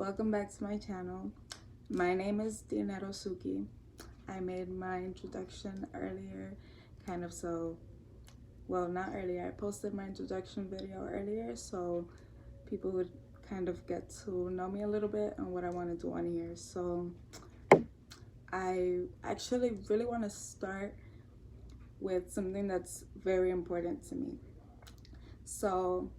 Welcome back to my channel. My name is Dinero Suki. I made my introduction earlier, not earlier, I posted my introduction video earlier so people would kind of get to know me a little bit and what I want to do on here. So I actually really want to start with something that's very important to me. So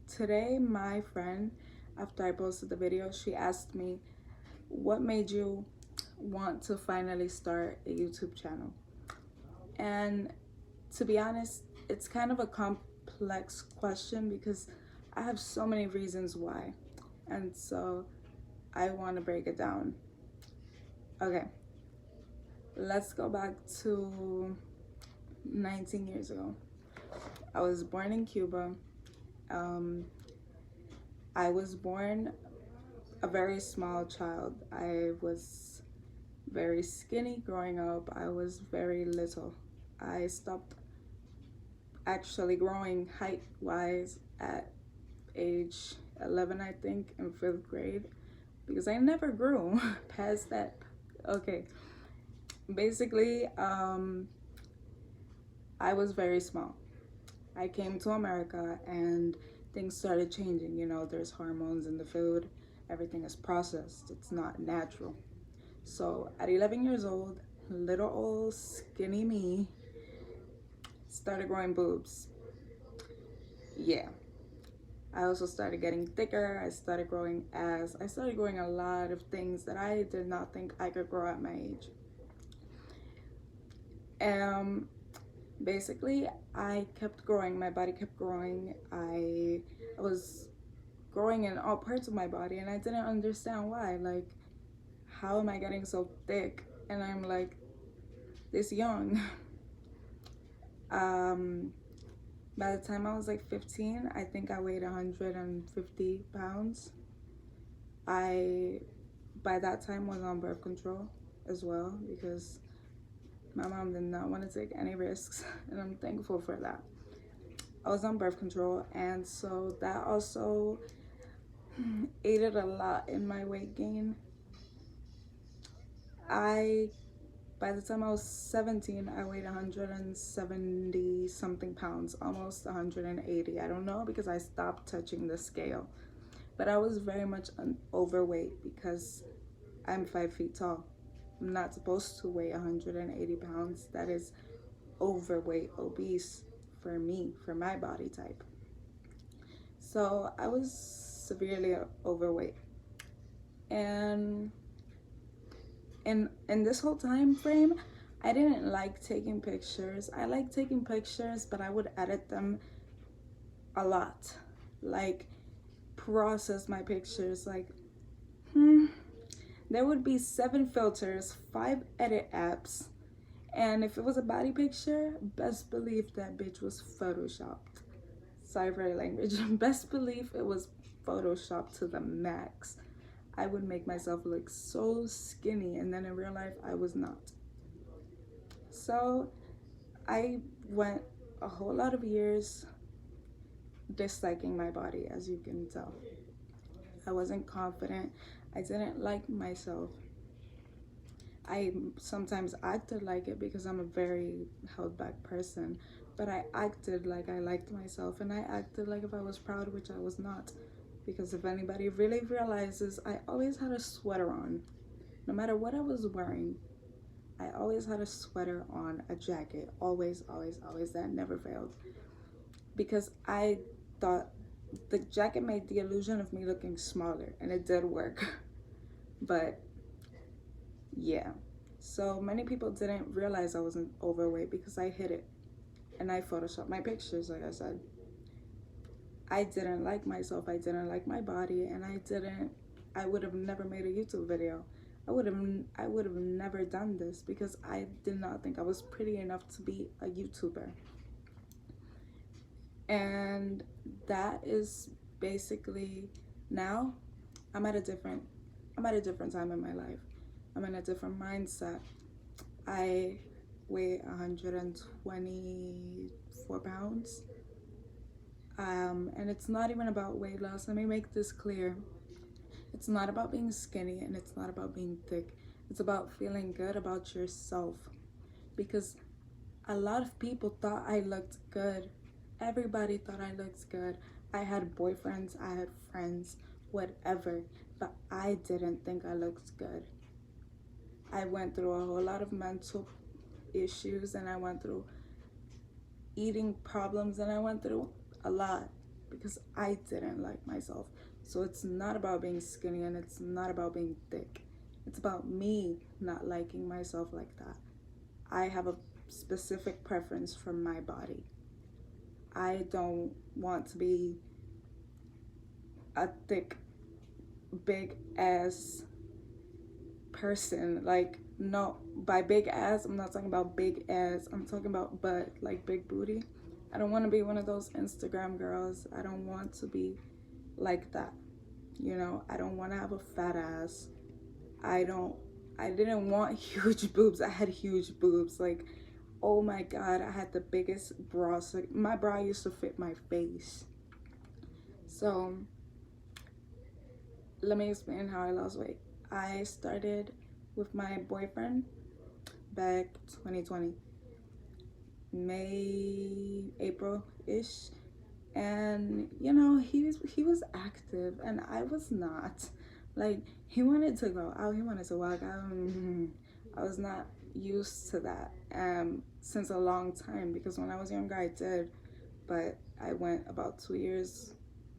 today my friend, after I posted the video, she asked me, what made you want to finally start a YouTube channel? And to be honest, it's kind of a complex question because I have so many reasons why. And so I want to break it down. Okay, let's go back to 19 years ago. I was born in Cuba. I was born a very small child. I was very skinny growing up. I was very little. I stopped actually growing height-wise at age 11, I think, in 5th grade, because I never grew past that. Okay, basically, I was very small. I came to America and things started changing. You know, there's hormones in the food. Everything is processed. It's not natural. So at 11 years old, little old skinny me started growing boobs. Yeah. I also started getting thicker. I started growing ass. I started growing a lot of things that I did not think I could grow at my age. Basically, I kept growing. My body kept growing. I was growing in all parts of my body and I didn't understand why. Like, how am I getting so thick and I'm like this young? By the time I was like 15, I think I weighed 150 pounds. By that time was on birth control as well because my mom did not want to take any risks and I'm thankful for that. I was on birth control, and so that also aided a lot in my weight gain. By the time I was 17, I weighed 170 something pounds, almost 180. I don't know because I stopped touching the scale, but I was very much overweight because I'm 5 feet tall. I'm not supposed to weigh 180 pounds. That is overweight, obese for me, for my body type. So I was severely overweight. And in this whole time frame, I didn't like taking pictures. I like taking pictures, but I would edit them a lot. Like, process my pictures. Like, there would be 7 filters, 5 edit apps, and if it was a body picture, best believe that bitch was photoshopped. Sorry for the language. Best believe it was photoshopped to the max. I would make myself look so skinny, and then in real life I was not. So I went a whole lot of years disliking my body, as you can tell. I wasn't confident. I didn't like myself. I sometimes acted like it because I'm a very held back person, but I acted like I liked myself, and I acted like if I was proud, which I was not. Because if anybody really realizes, I always had a sweater on. No matter what I was wearing, I always had a sweater on, a jacket. Always, always, always. That never failed. Because I thought the jacket made the illusion of me looking smaller, and it did work. But yeah. So many people didn't realize I wasn't overweight because I hid it. And I photoshopped my pictures, like I said. I didn't like myself. I didn't like my body, and I would have never made a YouTube video. I would have never done this because I did not think I was pretty enough to be a YouTuber. And that is basically, now I'm at a different time in my life. I'm in a different mindset. I weigh 124 pounds. And it's not even about weight loss. Let me make this clear. It's not about being skinny and it's not about being thick. It's about feeling good about yourself. Because a lot of people thought I looked good. Everybody thought I looked good. I had boyfriends, I had friends, whatever. But I didn't think I looked good. I went through a whole lot of mental issues and I went through eating problems and I went through a lot because I didn't like myself. So it's not about being skinny and it's not about being thick. It's about me not liking myself like that. I have a specific preference for my body. I don't want to be a thick, big ass person. Like, no, by big ass, I'm not talking about big ass. I'm talking about butt, like big booty. I don't want to be one of those Instagram girls. I don't want to be like that. You know, I don't want to have a fat ass. I didn't want huge boobs. I had huge boobs. Like, oh my God, I had the biggest bra. So my bra used to fit my face. So let me explain how I lost weight. I started with my boyfriend back 2020, May, April-ish. And you know, he was active and I was not. Like, he wanted to go out, he wanted to walk out. I was not used to that since a long time, because when I was younger I did, but I went about 2 years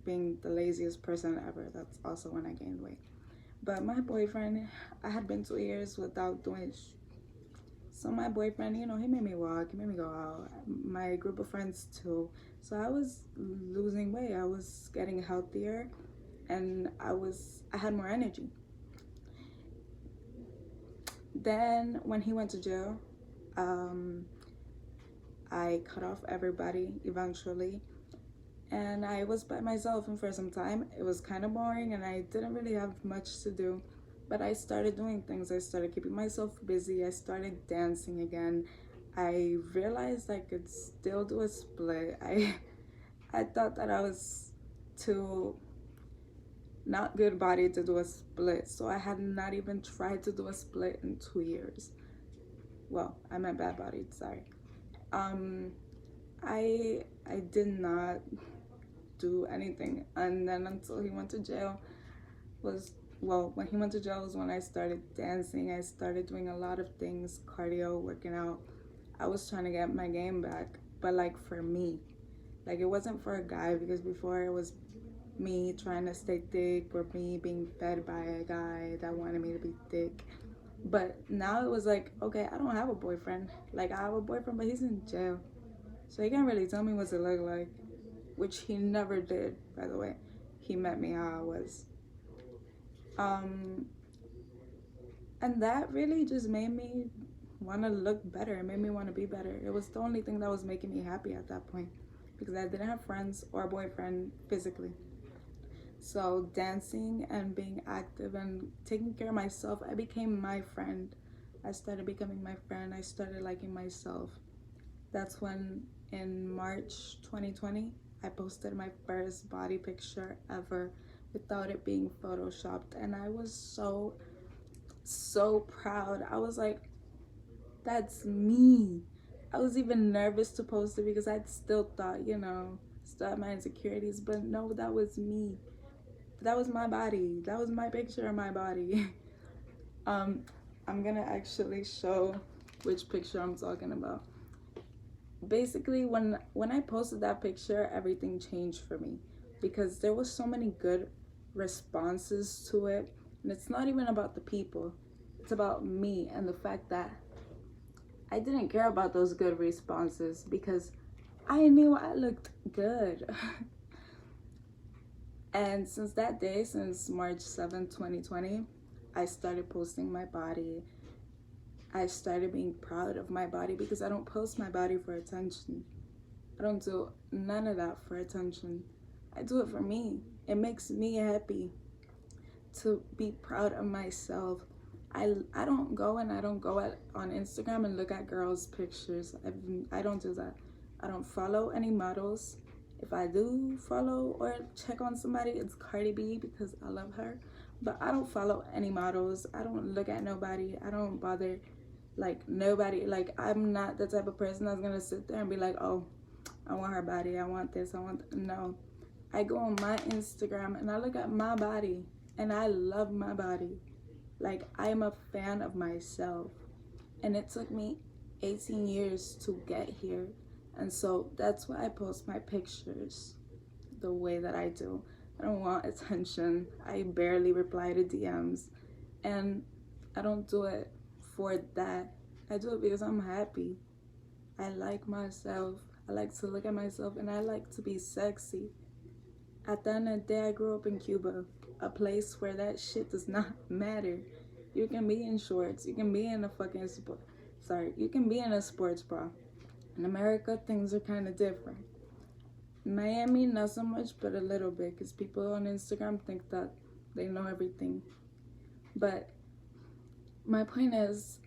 being the laziest person ever. That's also when I gained weight. But my boyfriend, I had been 2 years without doing so my boyfriend, you know, he made me walk, he made me go out. My group of friends too. So I was losing weight. I was getting healthier and I had more energy. Then when he went to jail, I cut off everybody eventually. And I was by myself, and for some time it was kind of boring and I didn't really have much to do. But I started doing things. I started keeping myself busy. I started dancing again. I realized I could still do a split. I thought that I was too not good body to do a split. So I had not even tried to do a split in 2 years. Well, I meant bad body, sorry. I did not do anything. And then until he went to jail when he went to jail was when I started dancing. I started doing a lot of things, cardio, working out. I was trying to get my game back, but like for me. Like, it wasn't for a guy, because before it was me trying to stay thick or me being fed by a guy that wanted me to be thick. But now it was like, okay, I don't have a boyfriend. Like, I have a boyfriend, but he's in jail. So he can't really tell me what to look like, which he never did, by the way. He met me how I was. And that really just made me want to look better. It made me want to be better. It was the only thing that was making me happy at that point, because I didn't have friends or a boyfriend physically. So dancing and being active and taking care of myself, I became my friend. I started becoming my friend. I started liking myself. That's when in March 2020, I posted my first body picture ever without it being photoshopped. And I was so proud. I was like, that's me. I was even nervous to post it because I still thought, you know, still had my insecurities. But no, that was me. That was my body. That was my picture of my body. I'm gonna actually show which picture I'm talking about. Basically, when I posted that picture, everything changed for me, because there was so many good responses to it. And it's not even about the people, it's about me and the fact that I didn't care about those good responses, because I knew I looked good. And since that day, since March 7th, 2020, I started posting my body. I started being proud of my body, because I don't post my body for attention. I don't do none of that for attention. I do it for me. It makes me happy to be proud of myself. I don't go on Instagram and look at girls' pictures. I don't do that. I don't follow any models. If I do follow or check on somebody, it's Cardi B, because I love her. But I don't follow any models. I don't look at nobody. I don't bother like nobody. Like I'm not the type of person that's gonna sit there and be like, oh, I want her body, I want this, I want no. I go on my Instagram and I look at my body and I love my body. Like I'm a fan of myself. And it took me 18 years to get here. And so that's why I post my pictures the way that I do. I don't want attention. I barely reply to DMs. And I don't do it for that. I do it because I'm happy. I like myself. I like to look at myself and I like to be sexy. At the end of the day, I grew up in Cuba, a place where that shit does not matter. You can be in shorts. You can be in a fucking you can be in a sports bra. In America, things are kind of different. Miami, not so much, but a little bit, because people on Instagram think that they know everything. But my point is,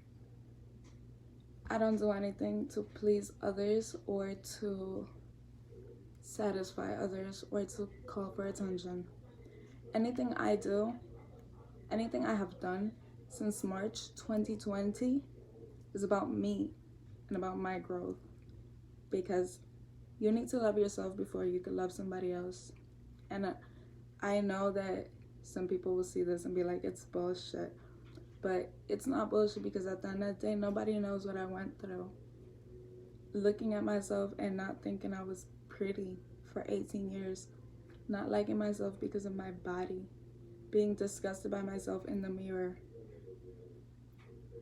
I don't do anything to please others or to satisfy others or to call for attention. Anything I do, anything I have done since March 2020 is about me and about my growth, because you need to love yourself before you can love somebody else. And I know that some people will see this and be like, it's bullshit. But it's not bullshit, because at the end of the day, nobody knows what I went through. Looking at myself and not thinking I was pretty for 18 years. Not liking myself because of my body. Being disgusted by myself in the mirror.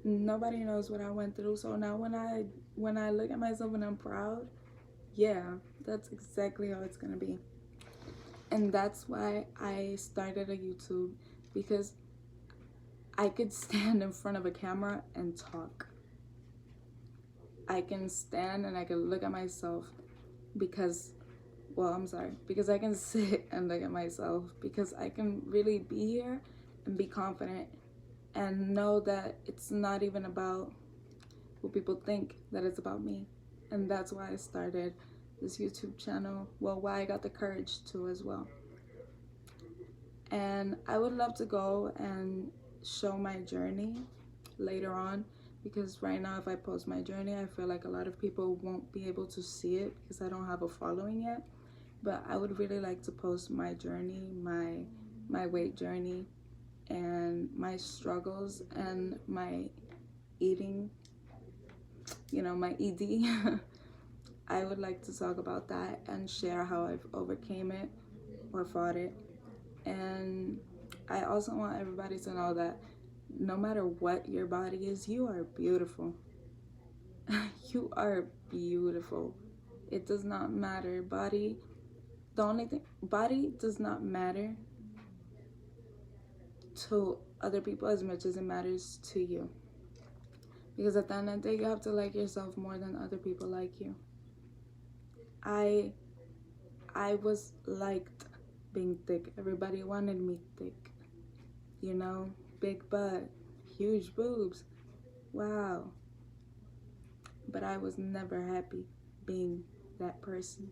Nobody knows what I went through. So now when I look at myself and I'm proud, yeah, that's exactly how it's gonna be. And that's why I started a YouTube, because I could stand in front of a camera and talk. I can stand and I can look at myself because I can sit and look at myself, because I can really be here and be confident and know that it's not even about what people think, that it's about me. And that's why I started this YouTube channel. Well, why I got the courage to as well. And I would love to go and show my journey later on, because right now if I post my journey, I feel like a lot of people won't be able to see it because I don't have a following yet. But I would really like to post my journey, my weight journey, and my struggles and my eating, my ED. I would like to talk about that and share how I've overcame it or fought it. And I also want everybody to know that no matter what your body is, you are beautiful. You are beautiful. It does not matter. Body does not matter to other people as much as it matters to you. Because at the end of the day, you have to like yourself more than other people like you. I was liked being thick. Everybody wanted me thick. Big butt, huge boobs. Wow. But I was never happy being that person.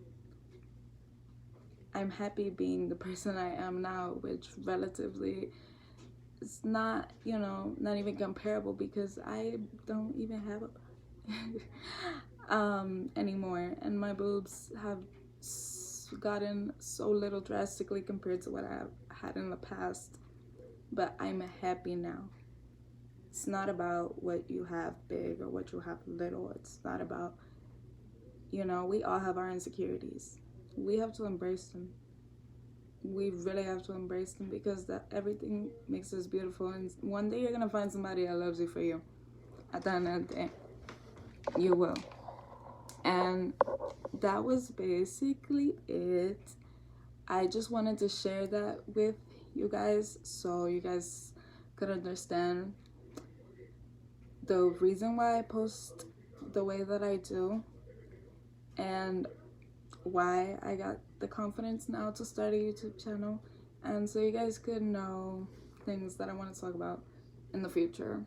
I'm happy being the person I am now, which relatively is not, not even comparable, because I don't even have anymore, and my boobs have gotten so little drastically compared to what I had in the past. But I'm happy now. It's not about what you have big or what you have little. It's not about, we all have our insecurities. We have to embrace them. We really have to embrace them, because everything makes us beautiful. And one day you're going to find somebody that loves you for you. At the end of the day, you will. And that was basically it. I just wanted to share that with you guys so you guys could understand the reason why I post the way that I do, and why I got the confidence now to start a YouTube channel, and so you guys could know things that I want to talk about in the future.